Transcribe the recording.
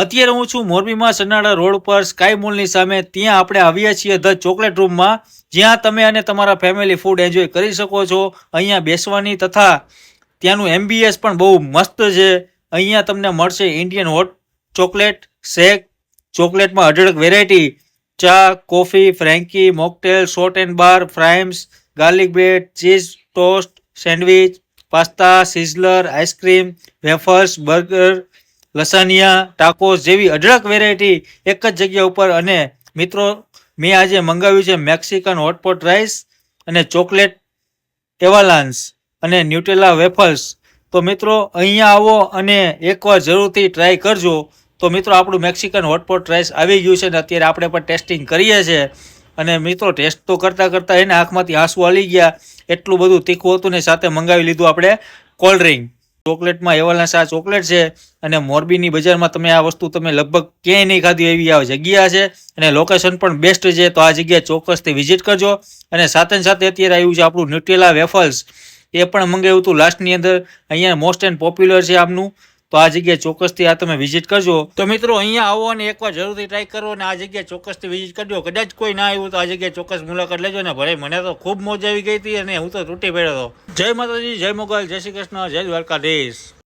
અત્યારે હું છું મોરબીમાં સનાડા રોડ પર સ્કાય મોલની સામે. ત્યાં આપણે આવ્યા છીએ ધ ચોકલેટ રૂમમાં, જ્યાં તમે અને તમારા ફેમિલી ફૂડ એન્જોય કરી શકો છો. અહીંયા બેસવાની તથા ત્યાંનું એમ્બિયન્સ પણ બહુ મસ્ત છે. અહીંયા તમને મળશે ઇન્ડિયન હોટ ચોકલેટ શેક, ચોકલેટમાં અઢળક વેરાયટી, ચા, coffee, frankie, mocktail, short and bar, fryums, garlic bread, cheese toast, sandwich, pasta, sizzler, ice cream, wafers, burger, lasagna, tacos જેવી અઢળક વેરાયટી એક જ જગ્યા ઉપર. અને મિત્રો, મેં આજે મંગાવ્યું છે મેક્સિકન હોટપોટ રાઈસ અને ચોકલેટ એવાલાન્સ અને ન્યુટેલા વેફલ્સ. તો મિત્રો, અહીંયા આવો અને એકવાર જરૂરથી ટ્રાય કરજો. તો મિત્રો, આપણું મેક્સિકન હોટપોટ રાઈસ આવી ગયું છે ને અત્યારે આપણે પણ ટેસ્ટિંગ કરીએ છીએ. અને મિત્રો, ટેસ્ટ તો કરતાં કરતાં એને આંખમાંથી આંસુ આવી ગયા, એટલું બધું તીખું હતું ને સાથે મંગાવી લીધું આપણે કોલ્ડ ડ્રિંક. ચોકલેટમાં એવાલાન્સ આ ચોકલેટ છે અને મોરબીની બજારમાં તમે આ વસ્તુ તમે લગભગ ક્યાંય નહીં ખાધી એવી આ જગ્યા છે અને લોકેશન પણ બેસ્ટ છે. તો આ જગ્યાએ ચોક્કસથી વિઝિટ કરજો. અને સાથે ને સાથે અત્યારે આવ્યું છે આપણું ન્યુટેલા વેફલ્સ, એ પણ મંગાવ્યું હતું લાસ્ટની અંદર. અહીંયા મોસ્ટ એન્ડ પોપ્યુલર છે આમનું. તો આ જગ્યાએ ચોક્કસથી આ તમે વિઝિટ કરજો. તો મિત્રો, અહીંયા આવો અને એકવાર જરૂરથી ટ્રાય કરો અને આ જગ્યાએ ચોક્કસથી વિઝિટ કરજો. કદાચ કોઈ ના આવ્યું તો આ જગ્યાએ ચોક્કસ મુલાકાત લેજો ને. ભલે મને તો ખૂબ મોજ આવી ગઈ હતી અને હું તો તૂટી પડ્યો હતો. જય માતાજી, જય મોગલ, જય શ્રી કૃષ્ણ, જય દ્વારકાધીશ.